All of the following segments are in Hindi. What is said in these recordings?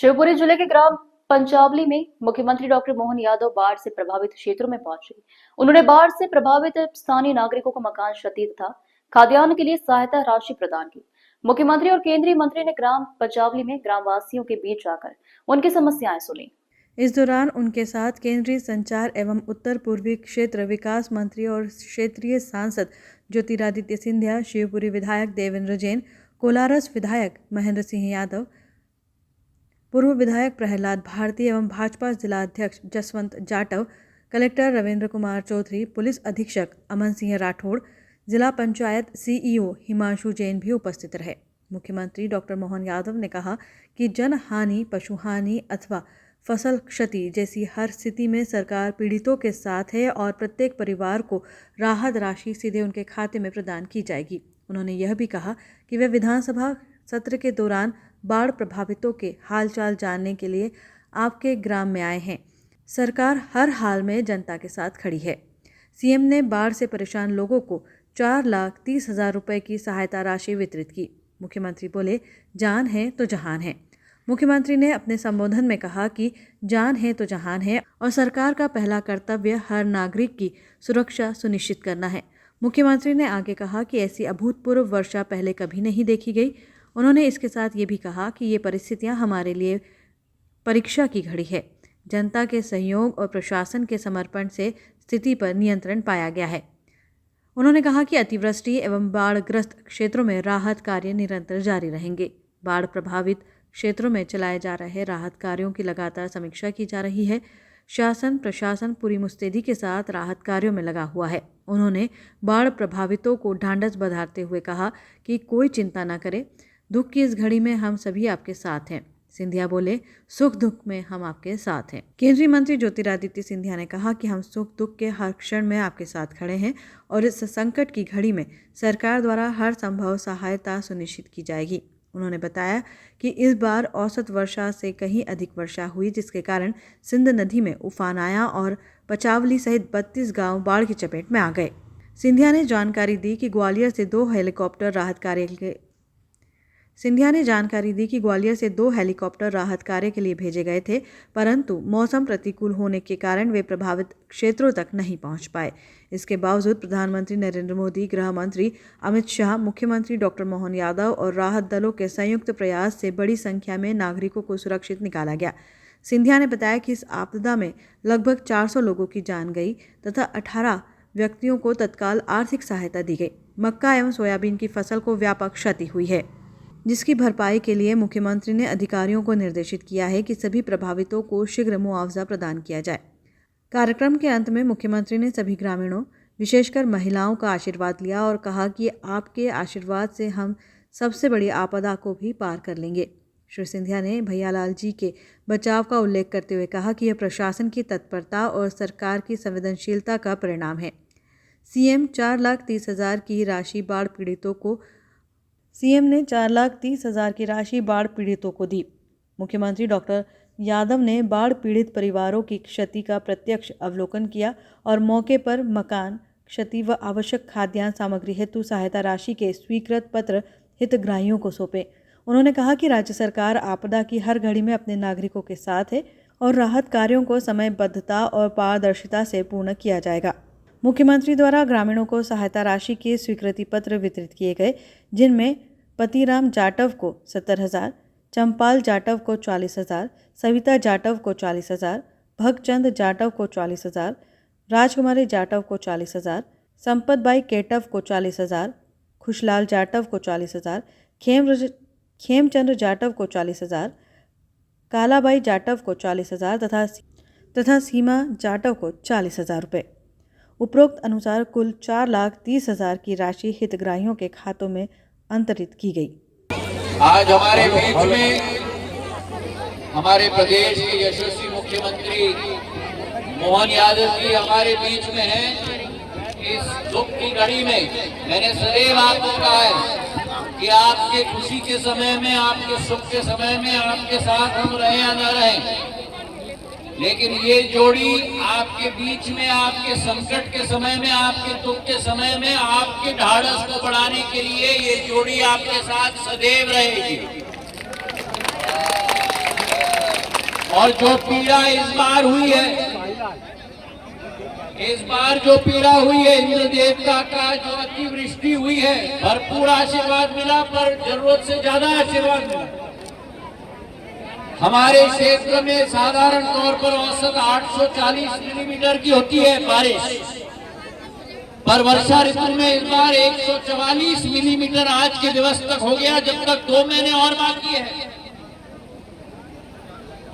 शिवपुरी जिले के ग्राम पंचावली में मुख्यमंत्री डॉक्टर मोहन यादव बाढ़ से प्रभावित क्षेत्रों में पहुंचे। उन्होंने बाढ़ से प्रभावित स्थानीय नागरिकों को मकान क्षति तथा खाद्यान्न के लिए सहायता राशि प्रदान की। मुख्यमंत्री और केंद्रीय मंत्री ने ग्राम पंचावली में ग्रामवासियों के बीच जाकर उनकी समस्याएं सुनी। इस दौरान उनके साथ केंद्रीय संचार एवं उत्तर पूर्वी क्षेत्र विकास मंत्री और क्षेत्रीय सांसद ज्योतिरादित्य सिंधिया, शिवपुरी विधायक देवेंद्र जैन, कोलारस विधायक महेंद्र सिंह यादव, पूर्व विधायक प्रहलाद भारती एवं भाजपा जिला अध्यक्ष जसवंत जाटव, कलेक्टर रविंद्र कुमार चौधरी, पुलिस अधीक्षक अमन सिंह राठौड़, जिला पंचायत सीईओ हिमांशु जैन भी उपस्थित रहे। मुख्यमंत्री डॉक्टर मोहन यादव ने कहा कि जन हानि, पशु हानि अथवा फसल क्षति जैसी हर स्थिति में सरकार पीड़ितों के साथ है और प्रत्येक परिवार को राहत राशि सीधे उनके खाते में प्रदान की जाएगी। उन्होंने यह भी कहा कि वे विधानसभा सत्र के दौरान बाढ़ प्रभावितों के हालचाल जानने के लिए आपके ग्राम में आए हैं। सरकार हर हाल में जनता के साथ खड़ी है। सीएम ने बाढ़ से परेशान लोगों को 4,30,000 रुपए की सहायता राशि वितरित की। मुख्यमंत्री बोले, जान है तो जहान है। मुख्यमंत्री ने अपने संबोधन में कहा कि जान है तो जहान है और सरकार का पहला कर्तव्य हर नागरिक की सुरक्षा सुनिश्चित करना है। मुख्यमंत्री ने आगे कहा कि ऐसी अभूतपूर्व वर्षा पहले कभी नहीं देखी गई। उन्होंने इसके साथ ये भी कहा कि ये परिस्थितियां हमारे लिए परीक्षा की घड़ी है। जनता के सहयोग और प्रशासन के समर्पण से स्थिति पर नियंत्रण पाया गया है। उन्होंने कहा कि अतिवृष्टि एवं बाढ़ग्रस्त क्षेत्रों में राहत कार्य निरंतर जारी रहेंगे। बाढ़ प्रभावित क्षेत्रों में चलाए जा रहे राहत कार्यों की लगातार समीक्षा की जा रही है। शासन प्रशासन पूरी मुस्तैदी के साथ राहत कार्यों में लगा हुआ है। उन्होंने बाढ़ प्रभावितों को ढांढस बंधाते हुए कहा कि कोई चिंता न करे, दुख की इस घड़ी में हम सभी आपके साथ हैं। सिंधिया बोले, सुख दुख में हम आपके साथ हैं। केंद्रीय मंत्री ज्योतिरादित्य सिंधिया ने कहा कि हम सुख दुख के हर क्षण में आपके साथ खड़े हैं और इस संकट की घड़ी में सरकार द्वारा हर संभव सहायता सुनिश्चित की जाएगी। उन्होंने बताया कि इस बार औसत वर्षा से कहीं अधिक वर्षा हुई, जिसके कारण सिंध नदी में उफान आया और पंचावली सहित 32 गांव बाढ़ की चपेट में आ गए। सिंधिया ने जानकारी दी कि ग्वालियर से 2 हेलीकॉप्टर राहत कार्य के लिए भेजे गए थे, परंतु मौसम प्रतिकूल होने के कारण वे प्रभावित क्षेत्रों तक नहीं पहुंच पाए। इसके बावजूद प्रधानमंत्री नरेंद्र मोदी, गृह मंत्री अमित शाह, मुख्यमंत्री डॉक्टर मोहन यादव और राहत दलों के संयुक्त प्रयास से बड़ी संख्या में नागरिकों को सुरक्षित निकाला गया। सिंधिया ने बताया कि इस आपदा में लगभग 400 लोगों की जान गई तथा 18 व्यक्तियों को तत्काल आर्थिक सहायता दी गई। मक्का एवं सोयाबीन की फसल को व्यापक क्षति हुई है, जिसकी भरपाई के लिए मुख्यमंत्री ने अधिकारियों को निर्देशित किया है कि सभी प्रभावितों को शीघ्र मुआवजा प्रदान किया जाए। कार्यक्रम के अंत में मुख्यमंत्री ने सभी ग्रामीणों, विशेषकर महिलाओं का आशीर्वाद लिया और कहा कि आपके आशीर्वाद से हम सबसे बड़ी आपदा को भी पार कर लेंगे। श्री सिंधिया ने भैयालाल जी के बचाव का उल्लेख करते हुए कहा कि यह प्रशासन की तत्परता और सरकार की संवेदनशीलता का परिणाम है। सीएम ने 4,30,000 की राशि बाढ़ पीड़ितों को दी। मुख्यमंत्री डॉक्टर यादव ने बाढ़ पीड़ित परिवारों की क्षति का प्रत्यक्ष अवलोकन किया और मौके पर मकान क्षति व आवश्यक खाद्यान्न सामग्री हेतु सहायता राशि के स्वीकृत पत्र हितग्राहियों को सौंपे। उन्होंने कहा कि राज्य सरकार आपदा की हर घड़ी में अपने नागरिकों के साथ है और राहत कार्यों को समयबद्धता और पारदर्शिता से पूर्ण किया जाएगा। मुख्यमंत्री द्वारा ग्रामीणों को सहायता राशि के स्वीकृति पत्र वितरित किए गए, जिनमें पतिराम जाटव को 70,000, चंपाल जाटव को 40,000, सविता जाटव को 40,000, भगचंद जाटव को 40,000, राजकुमारी जाटव को 40,000, संपत बाई केटव को 40,000, खुशलाल जाटव को 40,000, खेमचंद्र जाटव को 40,000, कालाबाई जाटव को 40,000 तथा सीमा जाटव को 40,000 रुपये। उपरोक्त अनुसार कुल 4,30,000 की राशि हितग्राहियों के खातों में अंतरित की गई। आज हमारे बीच में हमारे प्रदेश के यशस्वी मुख्यमंत्री मोहन यादव जी हमारे बीच में हैं। इस दुख की घड़ी में मैंने सदैव आपको कहा है कि आपके खुशी के समय में, आपके सुख के समय में आपके साथ हम रहे या न रहें, लेकिन ये जोड़ी आपके बीच में, आपके संकट के समय में, आपके दुख के समय में आपके ढाढ़स को बढ़ाने के लिए ये जोड़ी आपके साथ सदैव रहेगी। और जो पीड़ा इस बार हुई है, इस बार जो पीड़ा हुई है, इंद्र देवता का जो अतिवृष्टि हुई है, भरपूर आशीर्वाद मिला, पर जरूरत से ज्यादा आशीर्वाद मिला। हमारे क्षेत्र में साधारण तौर पर औसत 840 मिलीमीटर की होती है बारिश, पर वर्षा ऋतु में इस बार 144 मिलीमीटर आज के दिवस तक हो गया, जब तक 2 महीने और बाकी है।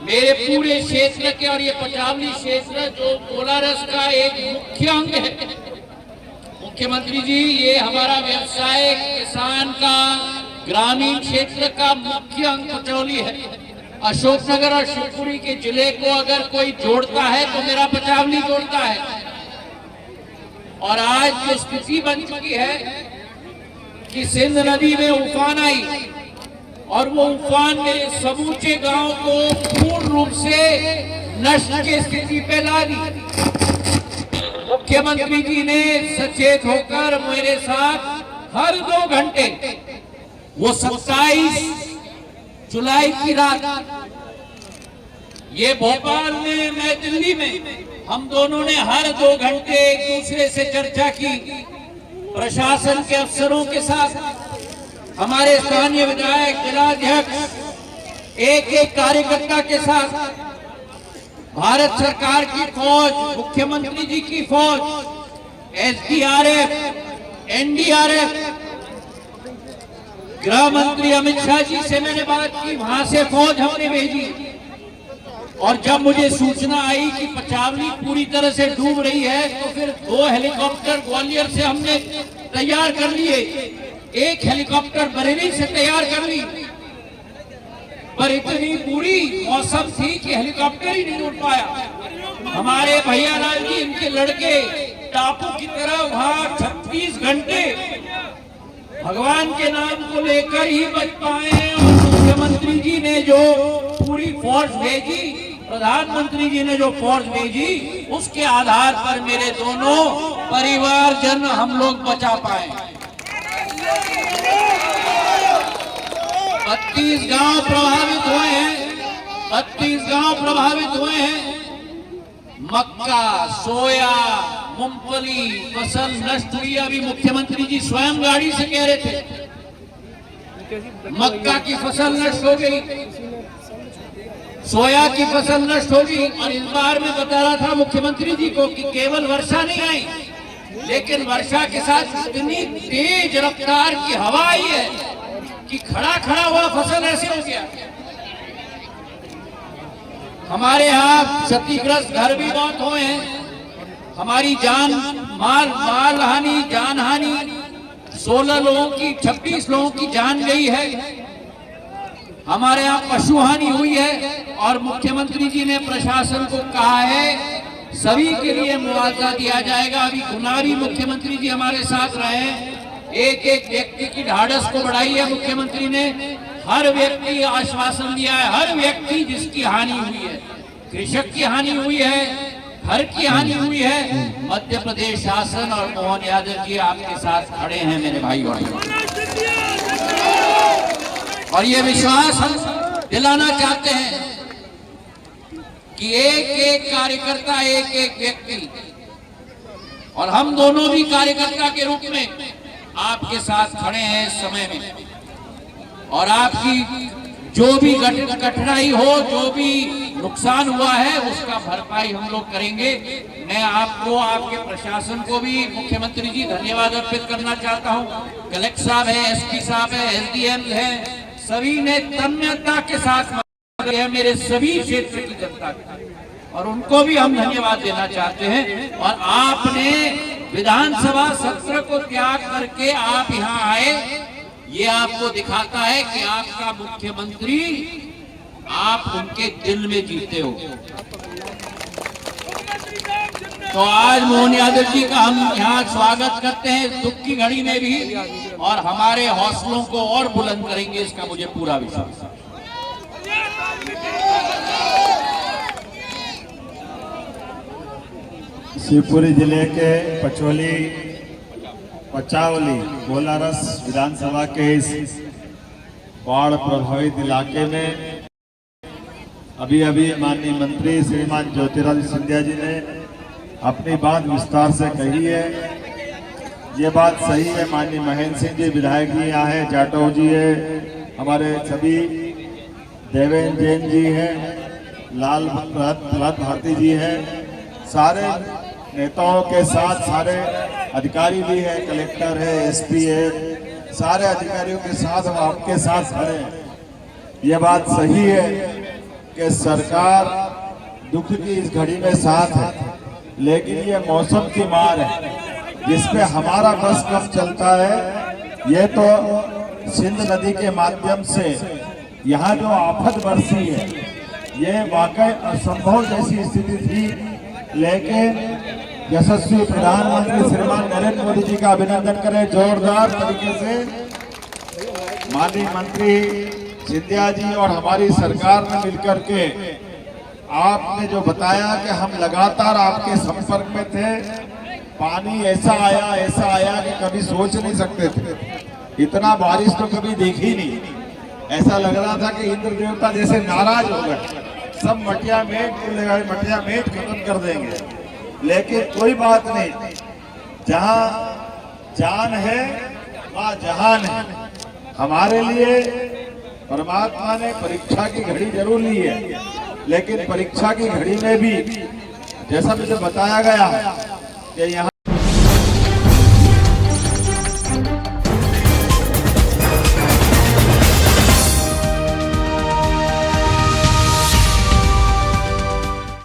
मेरे पूरे क्षेत्र के और ये पचावली क्षेत्र जो कोलारस का एक मुख्य अंग है, मुख्यमंत्री जी, ये हमारा व्यवसाय किसान का ग्रामीण क्षेत्र का मुख्य अंग पचौली है। अशोकनगर और शिवपुरी के जिले को अगर कोई जोड़ता है तो मेरा पचावली जोड़ता है। और आज जो स्थिति बन चुकी है कि सिंध नदी में उफान आई और वो उफान मेरे समूचे गांव को पूर्ण रूप से नष्ट की स्थिति पे ला दी। मुख्यमंत्री जी ने सचेत होकर मेरे साथ हर 2 घंटे, वो 27 जुलाई की रात, ये भोपाल में, मैं दिल्ली में, हम दोनों ने हर 2 घंटे एक दूसरे से चर्चा की, प्रशासन के अफसरों के साथ, हमारे स्थानीय विधायक, जिलाध्यक्ष, एक कार्यकर्ता के साथ, भारत सरकार की फौज, मुख्यमंत्री जी की फौज, SDRF, NDRF, गृह मंत्री अमित शाह जी से मैंने बात की, वहां से फौज हमने भेजी। और जब मुझे सूचना आई कि पचावली पूरी तरह से डूब रही है, तो फिर 2 हेलीकॉप्टर ग्वालियर से हमने तैयार कर लिए, 1 हेलीकॉप्टर बरेली से तैयार कर ली, पर इतनी बुरी मौसम थी कि हेलीकॉप्टर ही नहीं उड़ पाया। हमारे भैया लाल जी, इनके लड़के टापू की तरह वहां 36 घंटे भगवान के नाम को लेकर ही बच पाए। और मुख्यमंत्री जी ने जो पूरी फोर्स भेजी, प्रधानमंत्री जी ने जो फोर्स भेजी, उसके आधार पर मेरे दोनों परिवारजन हम लोग बचा पाए। 32 गांव प्रभावित हुए हैं, 32 गांव प्रभावित हुए हैं। मक्का, सोया, मूंगफली फसल नष्ट हुई। अभी मुख्यमंत्री जी स्वयं गाड़ी से कह रहे थे मक्का की फसल नष्ट हो गई, सोया की फसल नष्ट हो गई। और इस बार मैं बता रहा था मुख्यमंत्री जी को कि केवल वर्षा नहीं आई, लेकिन वर्षा के साथ इतनी तेज रफ्तार की हवा आई है कि खड़ा खड़ा हुआ फसल ऐसे हो गया। हमारे यहाँ क्षतिग्रस्त घर भी बहुत हुए हैं। हमारी माल हानि, जान हानि, 16 लोगों की, 26 लोगों की जान गई है। हमारे यहाँ पशु हानि हुई है। और मुख्यमंत्री जी ने प्रशासन को कहा है सभी के लिए मुआवजा दिया जाएगा। अभी गुना भी मुख्यमंत्री जी हमारे साथ रहे, एक एक व्यक्ति की ढाढ़स को बढ़ाई है मुख्यमंत्री ने। हर व्यक्ति आश्वासन दिया है, हर व्यक्ति जिसकी हानि हुई है, कृषक की हानि हुई है, घर की हानि हुई है, मध्य प्रदेश शासन और मोहन यादव जी आपके साथ खड़े हैं मेरे भाई बहनों। और ये विश्वास हम दिलाना चाहते हैं कि एक एक कार्यकर्ता, एक एक व्यक्ति, और हम दोनों भी कार्यकर्ता के रूप में आपके साथ खड़े हैं इस समय में। और आपकी जो भी कठिनाई हो, जो भी नुकसान हुआ है, उसका भरपाई हम लोग करेंगे। मैं आपको, आपके प्रशासन को भी मुख्यमंत्री जी धन्यवाद अर्पित करना चाहता हूँ। कलेक्टर साहब है, एसपी साहब है, एसडीएम है, सभी ने तन्मयता के साथ मदद है मेरे सभी क्षेत्र की जनता की, और उनको भी हम धन्यवाद देना चाहते हैं। और आपने विधानसभा सत्र को त्याग करके आप यहाँ आए, ये आपको दिखाता है कि आपका मुख्यमंत्री, आप उनके दिल में जीते हो। तो आज मोहन यादव जी का हम यहाँ स्वागत करते हैं इस दुख की घड़ी में भी, और हमारे हौसलों को और बुलंद करेंगे, इसका मुझे पूरा विश्वास है। शिवपुरी जिले के पचावली कोलारस विधानसभा के इस बाढ़ प्रभावित इलाके में अभी अभी माननीय मंत्री श्रीमान ज्योतिरादित्य सिंधिया जी ने अपनी बात विस्तार से कही है। ये बात सही है। माननीय महेंद्र सिंह जी विधायक जी यहाँ है, जाटव जी है, हमारे सभी देवेंद्र जैन जी हैं, लाल प्रहलाद भारती जी हैं, सारे नेताओं के साथ सारे अधिकारी भी है, कलेक्टर है, एसपी है, सारे अधिकारियों के साथ हम आपके साथ खड़े हैं। ये बात सही है कि सरकार दुख की इस घड़ी में साथ है, लेकिन ये मौसम की मार है जिसपे हमारा बस कब चलता है। ये तो सिंध नदी के माध्यम से यहाँ जो आफत बरसी है, ये वाकई असंभव जैसी स्थिति थी, लेकिन यशस्वी प्रधानमंत्री श्रीमान नरेंद्र मोदी जी का अभिनंदन करें जोरदार तरीके से। माननीय मंत्री सिंधिया जी और हमारी सरकार ने मिलकर के आपने जो बताया कि हम लगातार आपके संपर्क में थे, पानी ऐसा आया कि कभी सोच नहीं सकते थे। इतना बारिश तो कभी देखी नहीं। ऐसा लग रहा था कि इंद्र देवता जैसे नाराज हो गए, सब मटिया मेट खत्म कर देंगे, लेकिन कोई बात नहीं। जहां जान है वहां जहान है। हमारे लिए परमात्मा ने परीक्षा की घड़ी जरूर ली है, लेकिन परीक्षा की घड़ी में भी जैसा मुझे बताया गया कि यहाँ